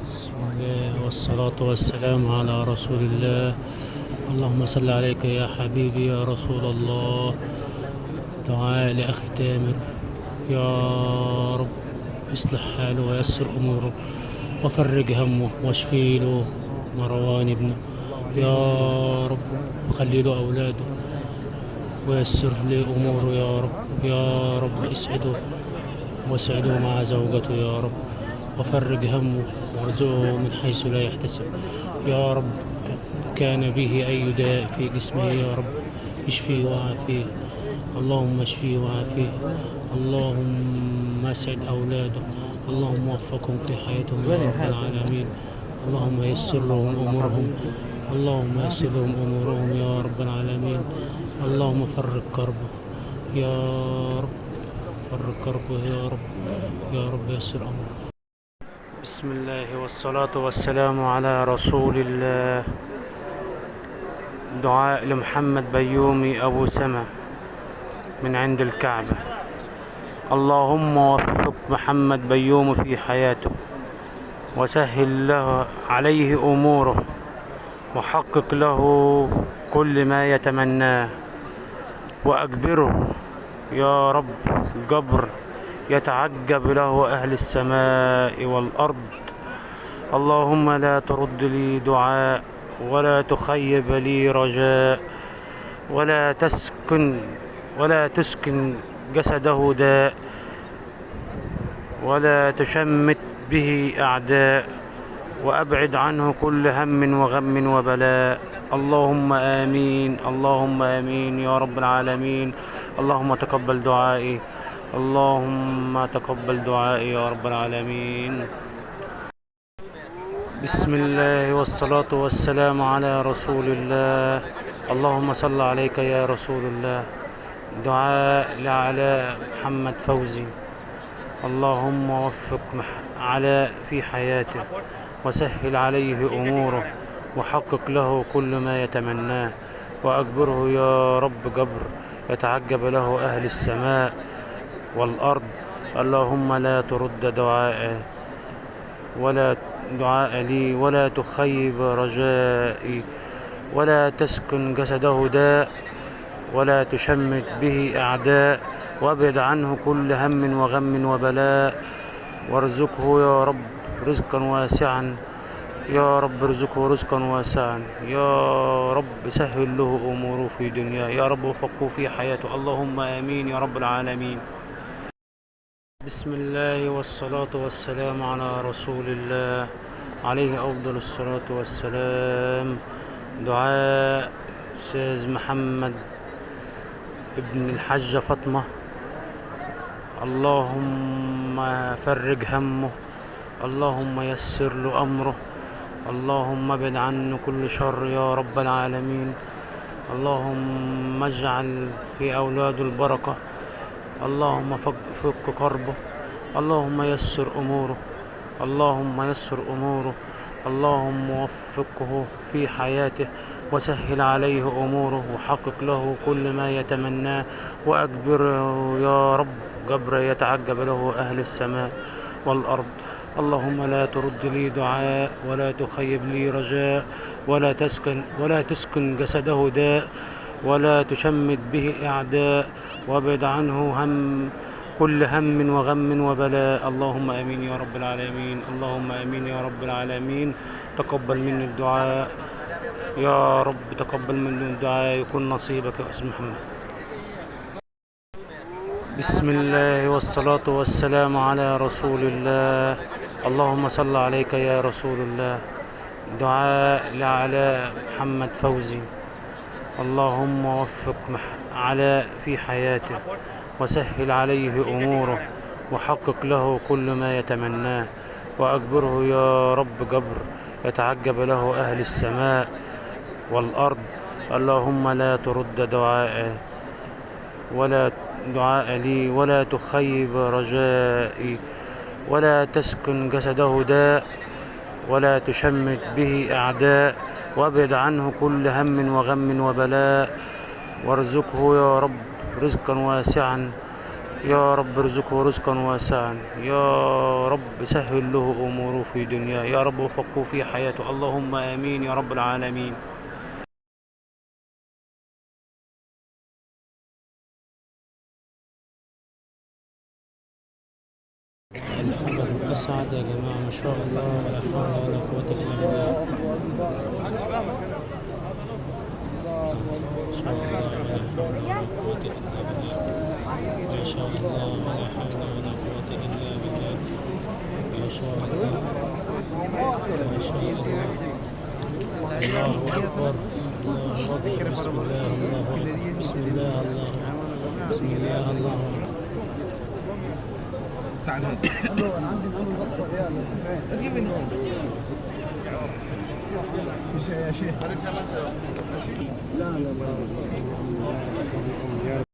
بسم الله والصلاة والسلام على رسول الله. اللهم صل عليك يا حبيبي يا رسول الله. دعاء لأخي تامر. يا رب اصلح حاله ويسر أموره وفرج همه واشفي له مروان ابنه. يا رب خلي له أولاده ويسر لي أموره يا رب. يا رب اسعده واسعده مع زوجته يا رب، وفرج همه وارزقه من حيث لا يحتسب يا رب. كان به أي داء في جسمه يا رب اشفيه وعافيه. اللهم اشفيه وعافيه. اللهم اسعد أولاده. اللهم وفقهم في حياتهم يا رب العالمين. اللهم يسر لهم أمورهم. اللهم يسر لهم أمورهم يا رب العالمين. اللهم فرج كربه يا رب. فرج كربه يا رب. يا رب يسر أمره. بسم الله والصلاة والسلام على رسول الله. دعاء لمحمد بيومي أبو سما من عند الكعبة. اللهم وفق محمد بيومي في حياته وسهل له عليه أموره وحقق له كل ما يتمناه وأجبره يا رب جبر يتعجب له أهل السماء والأرض. اللهم لا ترد لي دعاء ولا تخيب لي رجاء ولا تسكن جسده داء ولا تشمت به أعداء وأبعد عنه كل هم وغم وبلاء. اللهم آمين. اللهم آمين يا رب العالمين. اللهم تقبل دعائي. اللهم تقبل دعائي يا رب العالمين. بسم الله والصلاة والسلام على رسول الله. اللهم صل عليك يا رسول الله. دعاء لعلاء محمد فوزي. اللهم وفق علاء في حياته وسهل عليه أموره وحقق له كل ما يتمناه وأجبره يا رب جبر يتعجب له أهل السماء والأرض. اللهم لا ترد دعائه ولا دعاء لي ولا تخيب رجائي ولا تسكن جسده داء ولا تشمت به أعداء وابعد عنه كل هم وغم وبلاء وارزقه يا رب رزقا واسعا. يا رب ارزقه رزقا واسعا. يا رب سهل له أموره في دنياه. يا رب وفقه في حياته. اللهم آمين يا رب العالمين. بسم الله والصلاة والسلام على رسول الله عليه أفضل الصلاة والسلام. دعاء أستاذ محمد ابن الحجة فاطمة. اللهم فرج همه. اللهم يسر له أمره. اللهم ابعد عنه كل شر يا رب العالمين. اللهم اجعل في أولاده البركة. اللهم فك كربه. اللهم يسر أموره. اللهم يسر أموره. اللهم وفقه في حياته وسهل عليه أموره وحقق له كل ما يتمناه وأجبره يا رب جبر يتعجب له أهل السماء والأرض. اللهم لا ترد لي دعاء ولا تخيب لي رجاء ولا تسكن جسده داء ولا تشمت به أعداء وابعد عنه كل هم وغم وبلاء. اللهم آمين يا رب العالمين. اللهم آمين يا رب العالمين. تقبل مني الدعاء يا رب. تقبل مني الدعاء يكون نصيبك يا أستاذ محمد. بسم الله والصلاة والسلام على رسول الله. اللهم صل عليك يا رسول الله. دعاء لعلاء محمد فوزي. اللهم وفق علاء في حياته وسهل عليه أموره وحقق له كل ما يتمناه وأجبره يا رب جبر يتعجب له أهل السماء والأرض. اللهم لا ترد دعائه ولا دعاء لي ولا تخيب رجائي ولا تسكن جسده داء ولا تشمت به أعداء وابعد عنه كل هم وغم وبلاء وارزقه يا رب رزقا واسعا. يا رب ارزقه رزقا واسعا، يا رب سهل له أموره في دنياه، يا رب وفقه في حياته، اللهم آمين يا رب العالمين. الأكبر أسعد يا جماعة، ما شاء الله، ولا حول ولا قوة إلا بالله. ما شاء الله ولا حول ولا قوة إلا بالله. ما شاء الله ما شاء الله ما شاء الله. الله أكبر الله أكبر، بسم الله الله أكبر، بسم الله الله أكبر، بسم الله الله أكبر. تعال يا شيخ. لا لا لا